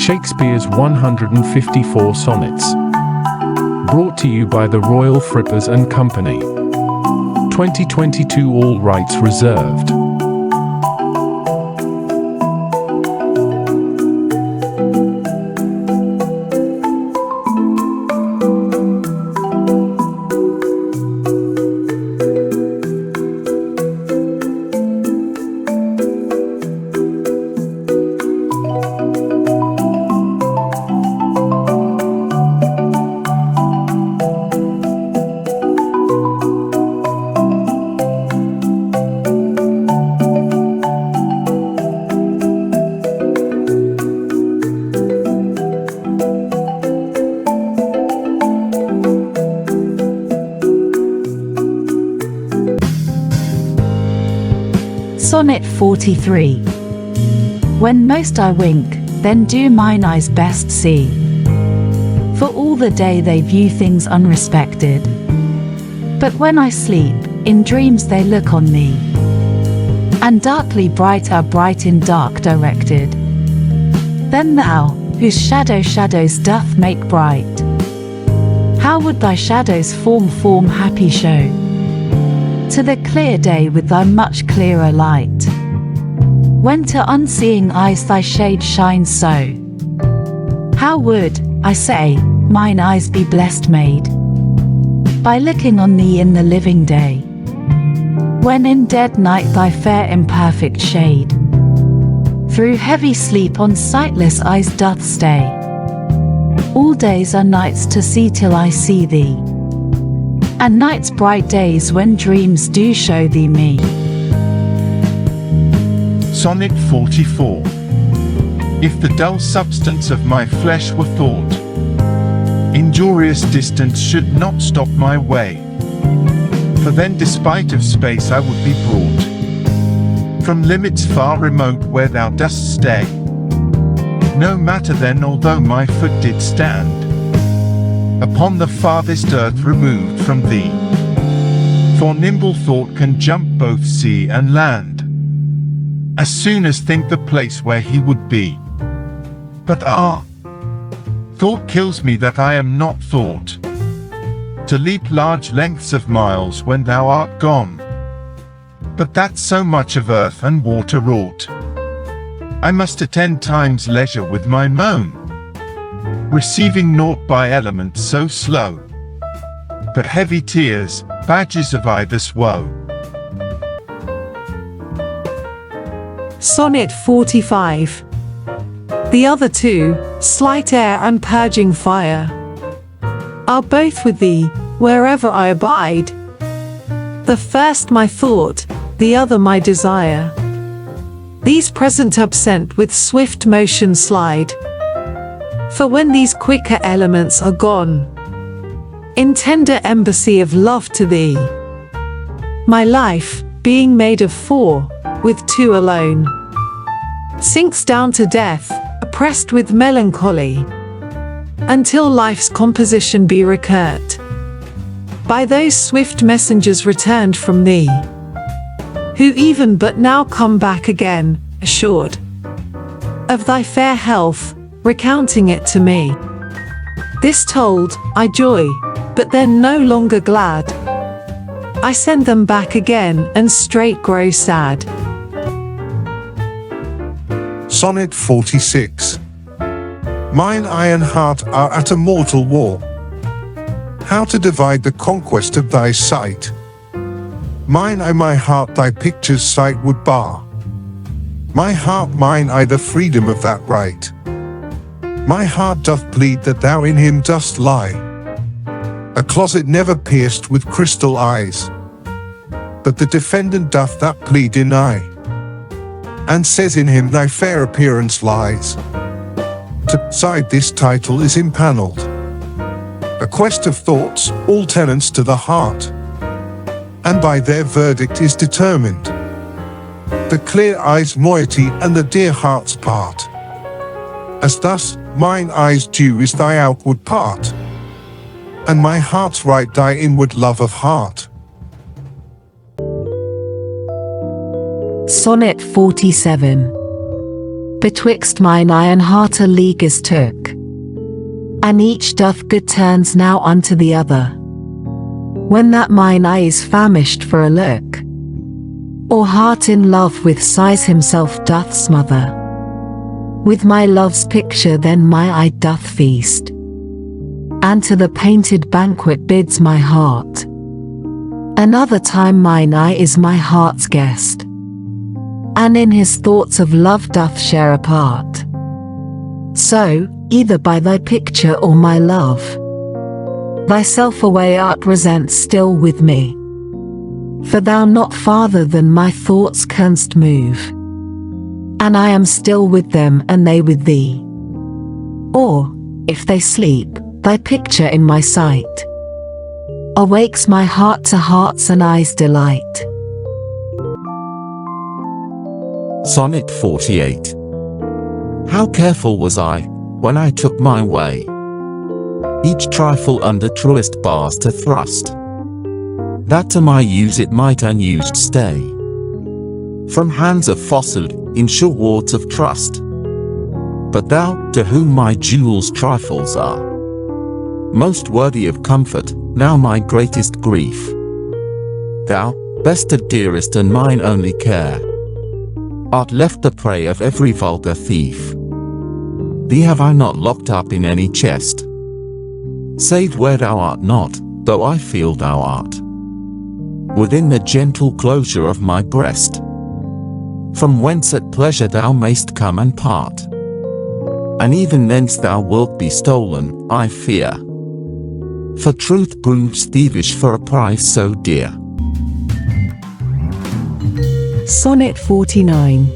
Shakespeare's 154 sonnets. Brought to you by the Royal Frippers and Company. 2022, all rights reserved. Sonnet 43. When most I wink, then do mine eyes best see. For all the day they view things unrespected. But when I sleep, in dreams they look on me. And darkly bright are bright in dark directed. Then thou, whose shadows doth make bright, how would thy shadow's form happy show to the clear day with thy much clearer light, when to unseeing eyes thy shade shines so? How would, I say, mine eyes be blessed made by looking on thee in the living day, when in dead night thy fair imperfect shade through heavy sleep on sightless eyes doth stay. All days are nights to see till I see thee, and nights bright days when dreams do show thee me. Sonnet 44. If the dull substance of my flesh were thought, injurious distance should not stop my way. For then despite of space I would be brought from limits far remote where thou dost stay. No matter then, although my foot did stand upon the farthest earth removed from thee, for nimble thought can jump both sea and land, as soon as think the place where he would be. But thought kills me that I am not thought, to leap large lengths of miles when thou art gone. But that so much of earth and water wrought, I must attend time's leisure with my moan, receiving naught by elements so slow, but heavy tears, badges of either's woe. Sonnet 45. The other two, slight air and purging fire, are both with thee, wherever I abide. The first my thought, the other my desire. These present absent with swift motion slide. For when these quicker elements are gone, in tender embassy of love to thee, my life, being made of four, with two alone, sinks down to death, oppressed with melancholy, until life's composition be recurred by those swift messengers returned from thee, who even but now come back again, assured of thy fair health, recounting it to me. This told, I joy, but then no longer glad. I send them back again and straight grow sad. Sonnet 46. Mine eye and heart are at a mortal war. How to divide the conquest of thy sight? Mine eye, my heart, thy picture's sight would bar. My heart, mine eye, the freedom of that right. My heart doth plead that thou in him dost lie, a closet never pierced with crystal eyes. But the defendant doth that plea deny, and says in him thy fair appearance lies. To side this title is impaneled, a quest of thoughts, all tenants to the heart, and by their verdict is determined the clear eye's moiety and the dear heart's part. As thus, mine eye's due is thy outward part, and my heart's right thy inward love of heart. Sonnet 47. Betwixt mine eye and heart a league is took, and each doth good turns now unto the other. When that mine eye is famished for a look, or heart in love with sighs himself doth smother, with my love's picture then my eye doth feast, and to the painted banquet bids my heart. Another time mine eye is my heart's guest, and in his thoughts of love doth share a part. So, either by thy picture or my love, thyself away art present still with me. For thou not farther than my thoughts canst move, and I am still with them and they with thee. Or, if they sleep, thy picture in my sight awakes my heart to heart's and eyes' delight. Sonnet 48. How careful was I, when I took my way, each trifle under truest bars to thrust, that to my use it might unused stay, from hands of falsehood, in sure wards of trust. But thou, to whom my jewels trifles are, most worthy of comfort, now my greatest grief, thou, best and dearest and mine only care, art left the prey of every vulgar thief. Thee have I not locked up in any chest, save where thou art not, though I feel thou art, within the gentle closure of my breast, from whence at pleasure thou mayst come and part, and even thence thou wilt be stolen, I fear, for truth proves thievish for a price so dear. Sonnet 49.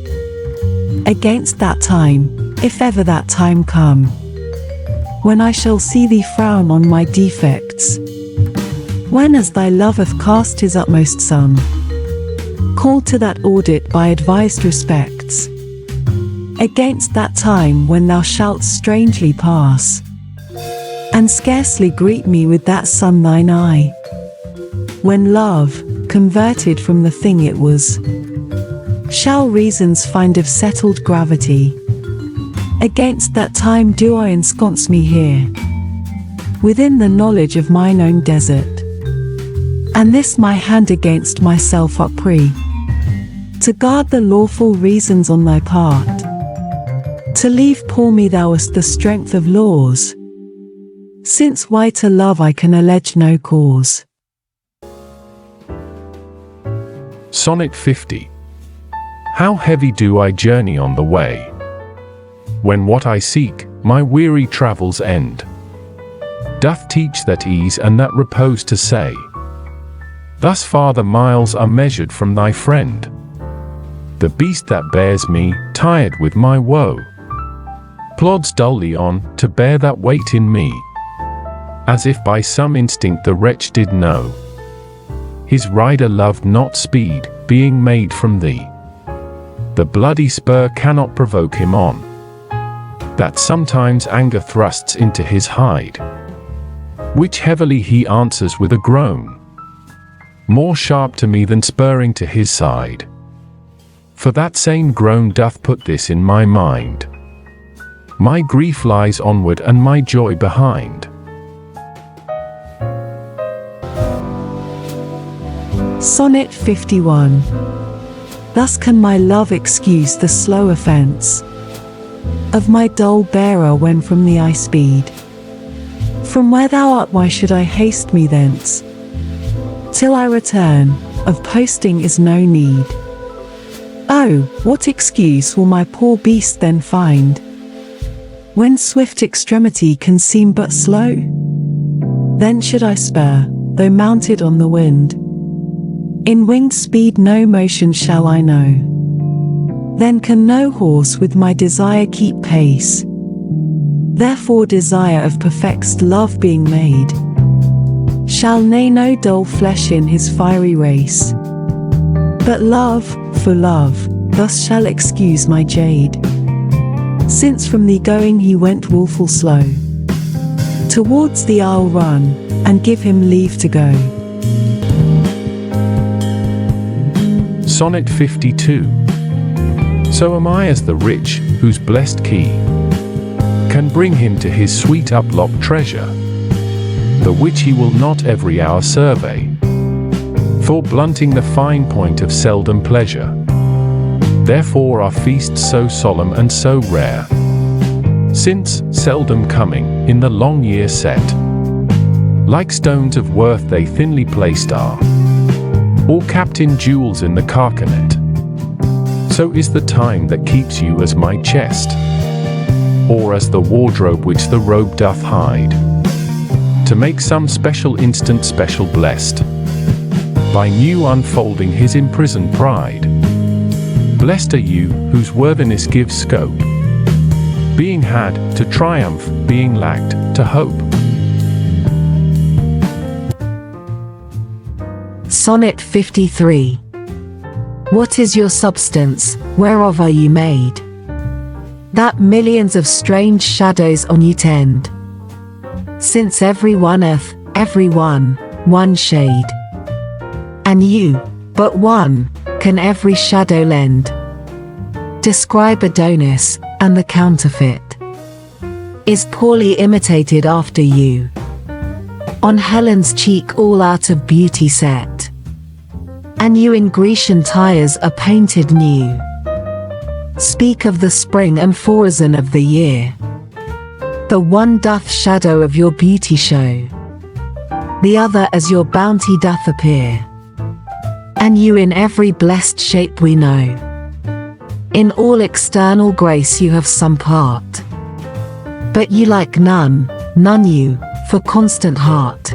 Against that time, if ever that time come, when I shall see thee frown on my defects, when as thy love hath cast his utmost sun, called to that audit by advised respects, against that time when thou shalt strangely pass, and scarcely greet me with that sun thine eye, when love, converted from the thing it was, shall reasons find of settled gravity, against that time do I ensconce me here, within the knowledge of mine own desert, and this my hand against myself upre, to guard the lawful reasons on thy part, to leave poor me thou hast the strength of laws, since why to love I can allege no cause. Sonnet 50. How heavy do I journey on the way, when what I seek, my weary travels end, doth teach that ease and that repose to say, thus far the miles are measured from thy friend. The beast that bears me, tired with my woe, plods dully on, to bear that weight in me, as if by some instinct the wretch did know, his rider loved not speed, being made from thee. The bloody spur cannot provoke him on, that sometimes anger thrusts into his hide, which heavily he answers with a groan, more sharp to me than spurring to his side. For that same groan doth put this in my mind, my grief lies onward and my joy behind. Sonnet 51. Thus can my love excuse the slow offence of my dull bearer when from thee I speed. From where thou art why should I haste me thence? Till I return, of posting is no need. Oh, what excuse will my poor beast then find, when swift extremity can seem but slow? Then should I spur, though mounted on the wind, in winged speed no motion shall I know. Then can no horse with my desire keep pace. Therefore desire of perfect love being made, shall nay no dull flesh in his fiery race. But love, for love, thus shall excuse my jade, since from thee going he went wilful slow. Towards thee I'll run, and give him leave to go. Sonnet 52. So am I as the rich, whose blessed key can bring him to his sweet uplocked treasure, the which he will not every hour survey, for blunting the fine point of seldom pleasure. Therefore are feasts so solemn and so rare, since, seldom coming, in the long year set, like stones of worth they thinly placed are, all capped in jewels in the carcanet. So is the time that keeps you as my chest, or as the wardrobe which the robe doth hide, to make some special instant special blessed, by new unfolding his imprisoned pride. Blessed are you, whose worthiness gives scope, being had, to triumph, being lacked, to hope. Sonnet 53. What is your substance, whereof are you made, that millions of strange shadows on you tend? Since every one hath, every one shade, and you, but one, can every shadow lend. Describe Adonis, and the counterfeit is poorly imitated after you. On Helen's cheek all out of beauty set, and you in Grecian tires are painted new. Speak of the spring and forison of the year. The one doth shadow of your beauty show, the other as your bounty doth appear, and you in every blessed shape we know. In all external grace you have some part, but you like none you, for constant heart.